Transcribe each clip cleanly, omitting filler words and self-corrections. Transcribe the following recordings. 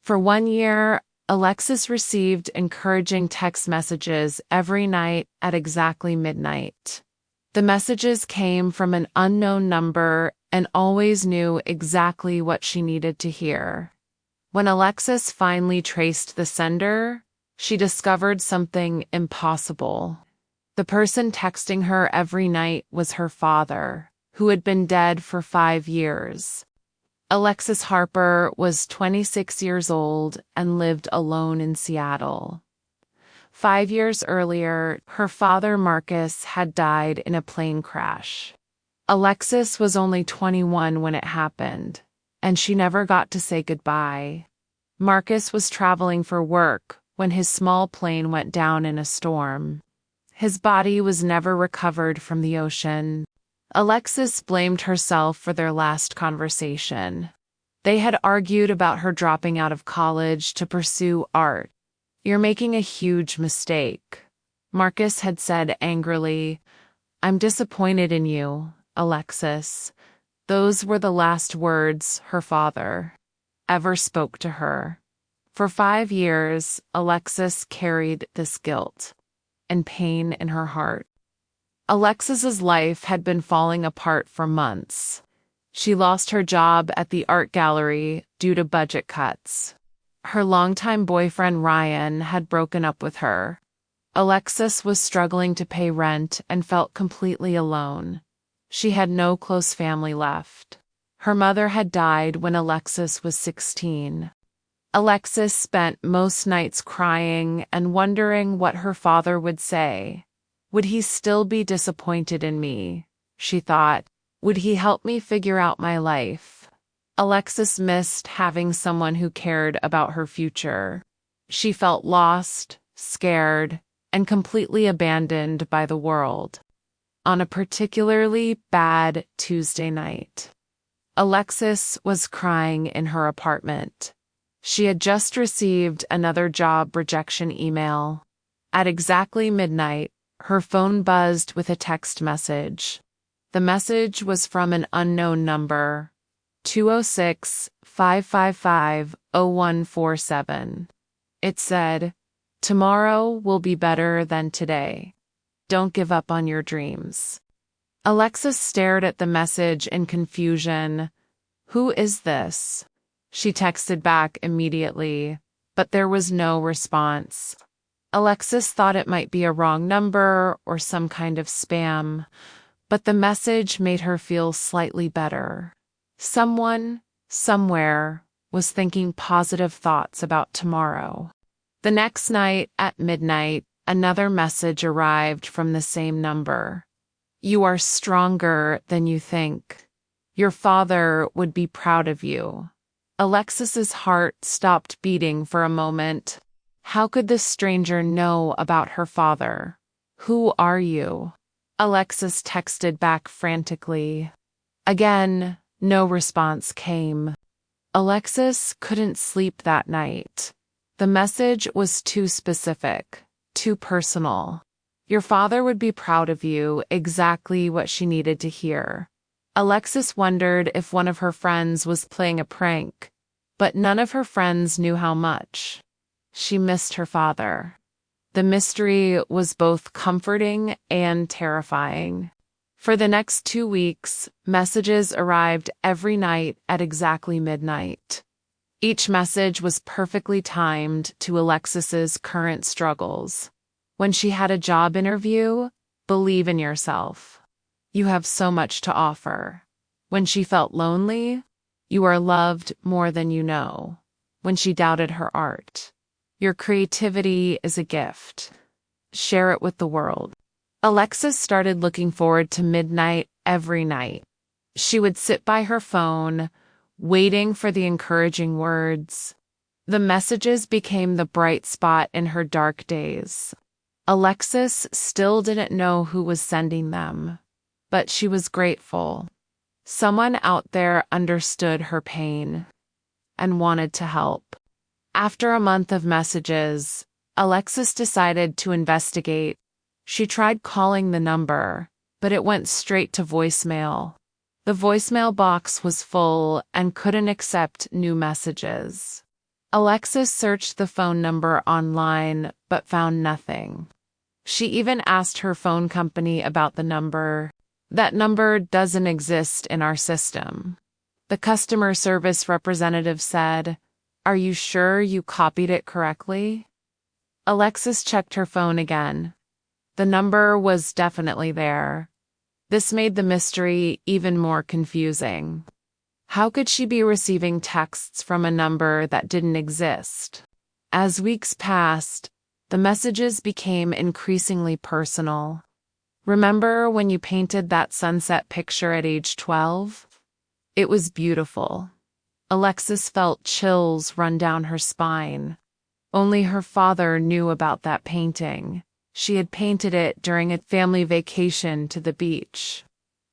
For 1 year, Alexis received encouraging text messages every night at exactly midnight. The messages came from an unknown number and always knew exactly what she needed to hear. When Alexis finally traced the sender, she discovered something impossible. The person texting her every night was her father, who had been dead for 5 years. Alexis Harper was 26 years old and lived alone in Seattle. 5 years earlier, her father Marcus had died in a plane crash. Alexis was only 21 when it happened, and she never got to say goodbye. Marcus was traveling for work when his small plane went down in a storm. His body was never recovered from the ocean. Alexis blamed herself for their last conversation. They had argued about her dropping out of college to pursue art. "You're making a huge mistake," Marcus had said angrily. "I'm disappointed in you, Alexis." Those were the last words her father ever spoke to her. For 5 years, Alexis carried this guilt and pain in her heart. Alexis's life had been falling apart for months. She lost her job at the art gallery due to budget cuts. Her longtime boyfriend Ryan had broken up with her. Alexis was struggling to pay rent and felt completely alone. She had no close family left. Her mother had died when Alexis was 16. Alexis spent most nights crying and wondering what her father would say. Would he still be disappointed in me? She thought. Would he help me figure out my life? Alexis missed having someone who cared about her future. She felt lost, scared, and completely abandoned by the world. On a particularly bad Tuesday night, Alexis was crying in her apartment. She had just received another job rejection email. At exactly midnight, her phone buzzed with a text message. The message was from an unknown number, 206-555-0147. It said, "Tomorrow will be better than today. Don't give up on your dreams." Alexis stared at the message in confusion. "Who is this?" She texted back immediately, but there was no response. Alexis thought it might be a wrong number or some kind of spam, but the message made her feel slightly better. Someone, somewhere, was thinking positive thoughts about tomorrow. The next night, at midnight, another message arrived from the same number. "You are stronger than you think. Your father would be proud of you." Alexis's heart stopped beating for a moment. How could this stranger know about her father? "Who are you?" Alexis texted back frantically. Again, no response came. Alexis couldn't sleep that night. The message was too specific, too personal. Your father would be proud of you, exactly what she needed to hear. Alexis wondered if one of her friends was playing a prank, but none of her friends knew how much. She missed her father. The mystery was both comforting and terrifying. For the next 2 weeks, messages arrived every night at exactly midnight. Each message was perfectly timed to Alexis's current struggles. When she had a job interview, "Believe in yourself. You have so much to offer." When she felt lonely, "You are loved more than you know." When she doubted her art, "Your creativity is a gift. Share it with the world." Alexis started looking forward to midnight every night. She would sit by her phone, waiting for the encouraging words. The messages became the bright spot in her dark days. Alexis still didn't know who was sending them, but she was grateful. Someone out there understood her pain and wanted to help. After a month of messages, Alexis decided to investigate. She tried calling the number, but it went straight to voicemail. The voicemail box was full and couldn't accept new messages. Alexis searched the phone number online but found nothing. She even asked her phone company about the number. That number doesn't exist in our system. The customer service representative said, "Are you sure you copied it correctly?" Alexis checked her phone again. The number was definitely there. This made the mystery even more confusing. How could she be receiving texts from a number that didn't exist? As weeks passed, the messages became increasingly personal. "Remember when you painted that sunset picture at age 12? It was beautiful." Alexis felt chills run down her spine. Only her father knew about that painting. She had painted it during a family vacation to the beach.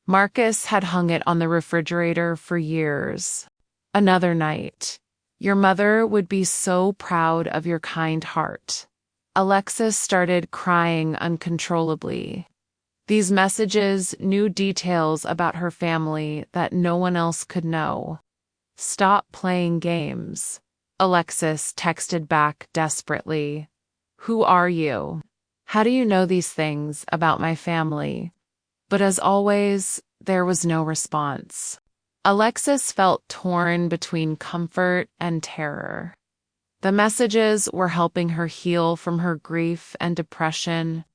Marcus had hung it on the refrigerator for years. Another night. "Your mother would be so proud of your kind heart." Alexis started crying uncontrollably. These messages knew details about her family that no one else could know. "Stop playing games," Alexis texted back desperately. "Who are you? How do you know these things about my family?" But as always, there was no response. Alexis felt torn between comfort and terror. The messages were helping her heal from her grief and depression.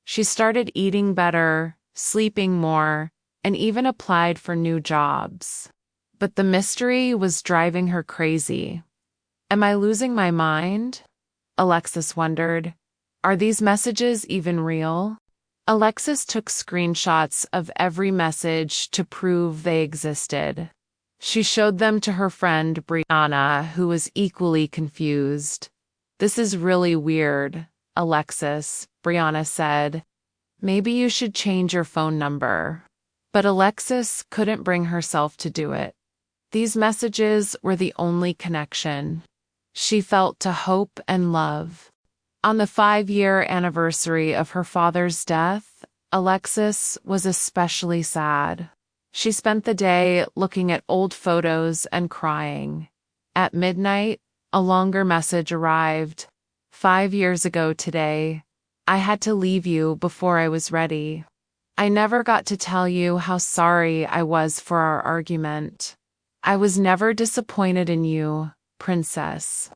She started eating better, sleeping more, and even applied for new jobs. But the mystery was driving her crazy. "Am I losing my mind?" Alexis wondered. "Are these messages even real?" Alexis took screenshots of every message to prove they existed. She showed them to her friend Brianna, who was equally confused. "This is really weird, Alexis," Brianna said. "Maybe you should change your phone number." But Alexis couldn't bring herself to do it. These messages were the only connection she felt to hope and love. On the 5-year anniversary of her father's death, Alexis was especially sad. She spent the day looking at old photos and crying. At midnight, a longer message arrived. "5 years ago today, I had to leave you before I was ready. I never got to tell you how sorry I was for our argument. I was never disappointed in you, Princess.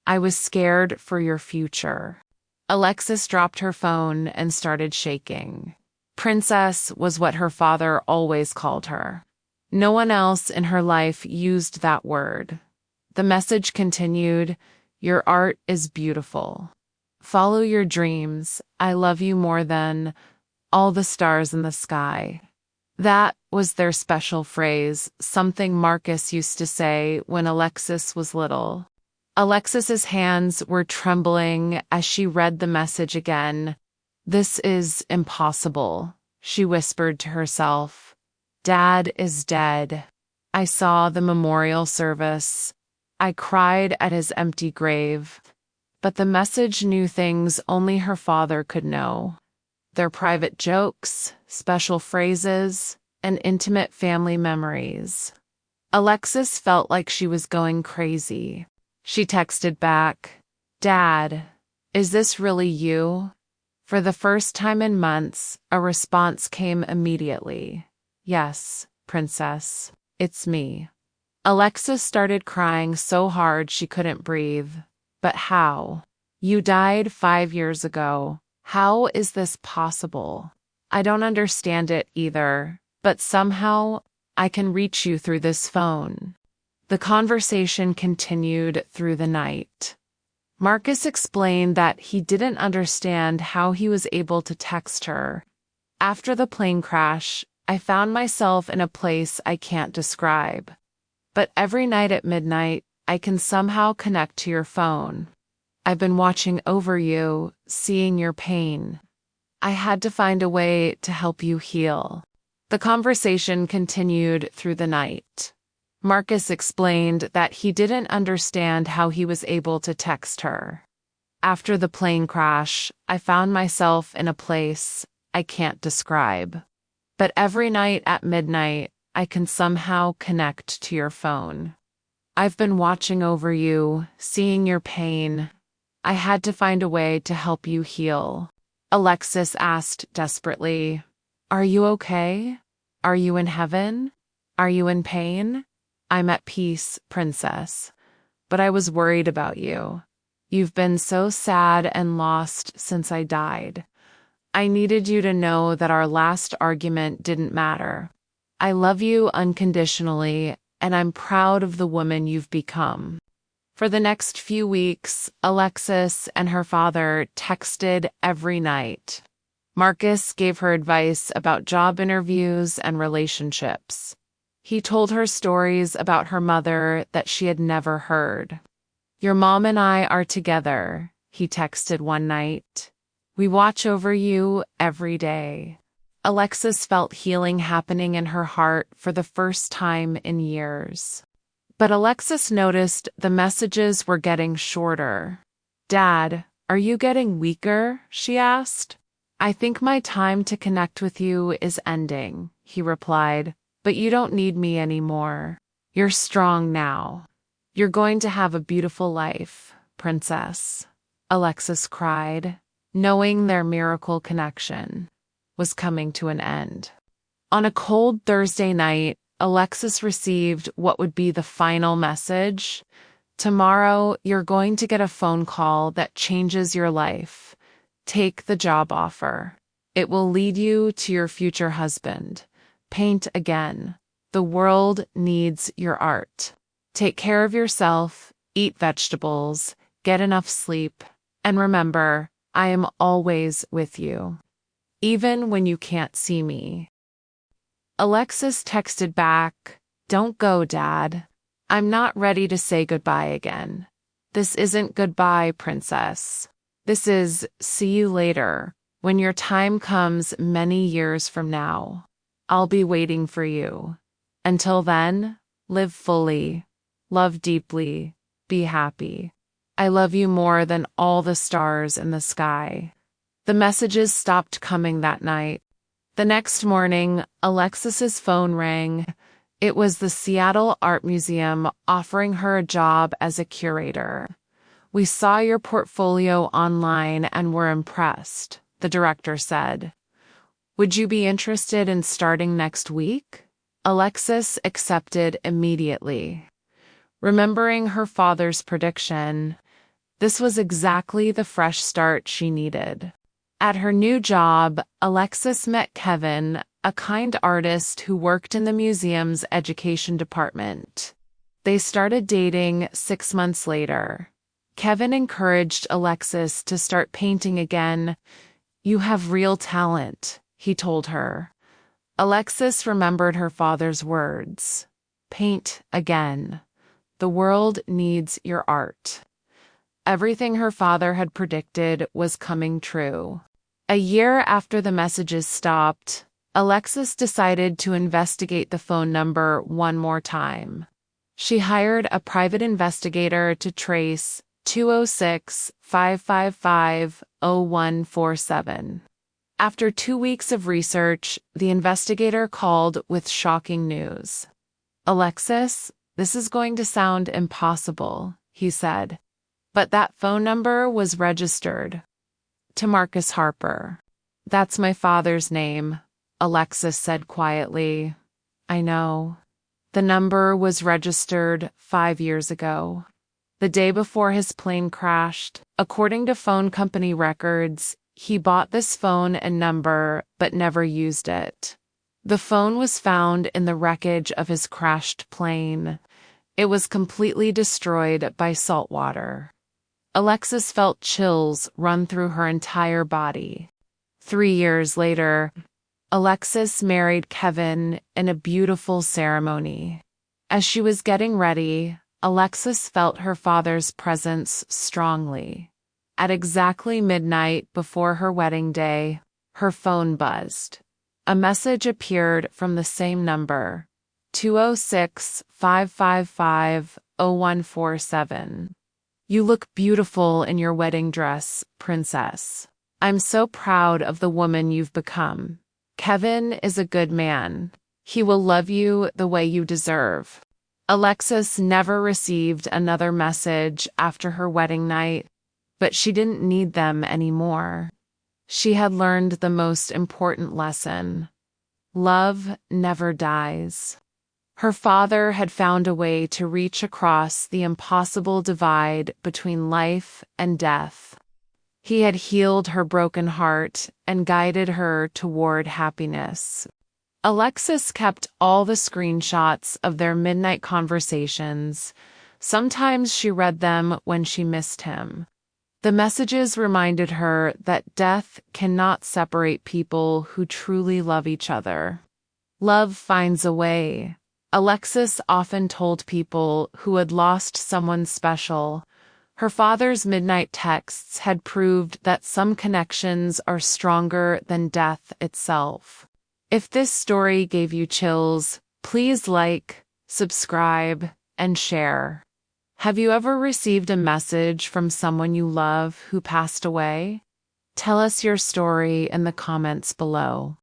I was scared for your future." Alexis dropped her phone and started shaking. Princess was what her father always called her. No one else in her life used that word. The message continued, "Your art is beautiful. Follow your dreams. I love you more than all the stars in the sky." That was their special phrase, something Marcus used to say when Alexis was little. Alexis's hands were trembling as she read the message again. "This is impossible," she whispered to herself. "Dad is dead. I saw the memorial service. I cried at his empty grave." But the message knew things only her father could know. Their private jokes, special phrases, and intimate family memories. Alexis felt like she was going crazy. She texted back, "Dad, is this really you?" For the first time in months, a response came immediately. "Yes, Princess, it's me." Alexis started crying so hard she couldn't breathe. "But how? You died 5 years ago. How is this possible? I don't understand it either, but somehow I can reach you through this phone." The conversation continued through the night. Marcus explained that he didn't understand how he was able to text her. "After the plane crash, I found myself in a place I can't describe. But every night at midnight, I can somehow connect to your phone. I've been watching over you, seeing your pain. I had to find a way to help you heal." The conversation continued through the night. Marcus explained that he didn't understand how he was able to text her. "After the plane crash, I found myself in a place I can't describe. But every night at midnight, I can somehow connect to your phone." I've been watching over you, seeing your pain. I had to find a way to help you heal. Alexis asked desperately, "Are you okay? Are you in heaven? Are you in pain?" "I'm at peace, princess. But I was worried about you. You've been so sad and lost since I died. I needed you to know that our last argument didn't matter. I love you unconditionally, and I'm proud of the woman you've become." For the next few weeks, Alexis and her father texted every night. Marcus gave her advice about job interviews and relationships. He told her stories about her mother that she had never heard. "Your mom and I are together," he texted one night. "We watch over you every day." Alexis felt healing happening in her heart for the first time in years. But Alexis noticed the messages were getting shorter. "Dad, are you getting weaker?" she asked. "I think my time to connect with you is ending," he replied. "But you don't need me anymore. You're strong now. You're going to have a beautiful life, princess," Alexis cried, knowing their miracle connection was coming to an end. On a cold Thursday night, Alexis received what would be the final message. "Tomorrow, you're going to get a phone call that changes your life. Take the job offer. It will lead you to your future husband. Paint again. The world needs your art. Take care of yourself, eat vegetables, get enough sleep, and remember, I am always with you, even when you can't see me." Alexis texted back, "Don't go, Dad. I'm not ready to say goodbye again. This isn't goodbye, princess. This is see you later, when your time comes many years from now. I'll be waiting for you. Until then, live fully, love deeply, be happy. I love you more than all the stars in the sky." The messages stopped coming that night. The next morning, Alexis's phone rang. It was the Seattle Art Museum offering her a job as a curator. "We saw your portfolio online and were impressed," the director said. "Would you be interested in starting next week?" Alexis accepted immediately. Remembering her father's prediction, this was exactly the fresh start she needed. At her new job, Alexis met Kevin, a kind artist who worked in the museum's education department. They started dating 6 months later. Kevin encouraged Alexis to start painting again. "You have real talent," he told her. Alexis remembered her father's words. "Paint again. The world needs your art." Everything her father had predicted was coming true. A year after the messages stopped, Alexis decided to investigate the phone number one more time. She hired a private investigator to trace 206-555-0147. After 2 weeks of research, the investigator called with shocking news. "Alexis, this is going to sound impossible," he said, "but that phone number was registered to Marcus Harper." "That's my father's name," Alexis said quietly. "I know. The number was registered 5 years ago, the day before his plane crashed. According to phone company records, he bought this phone and number but never used it. The phone was found in the wreckage of his crashed plane. It was completely destroyed by salt water." Alexis felt chills run through her entire body. 3 years later, Alexis married Kevin in a beautiful ceremony. As she was getting ready, Alexis felt her father's presence strongly. At exactly midnight before her wedding day, her phone buzzed. A message appeared from the same number, 206-555-0147. "You look beautiful in your wedding dress, princess. I'm so proud of the woman you've become. Kevin is a good man. He will love you the way you deserve." Alexis never received another message after her wedding night, but she didn't need them anymore. She had learned the most important lesson. Love never dies. Her father had found a way to reach across the impossible divide between life and death. He had healed her broken heart and guided her toward happiness. Alexis kept all the screenshots of their midnight conversations. Sometimes she read them when she missed him. The messages reminded her that death cannot separate people who truly love each other. Love finds a way. Alexis often told people who had lost someone special. Her father's midnight texts had proved that some connections are stronger than death itself. If this story gave you chills, please like, subscribe, and share. Have you ever received a message from someone you love who passed away? Tell us your story in the comments below.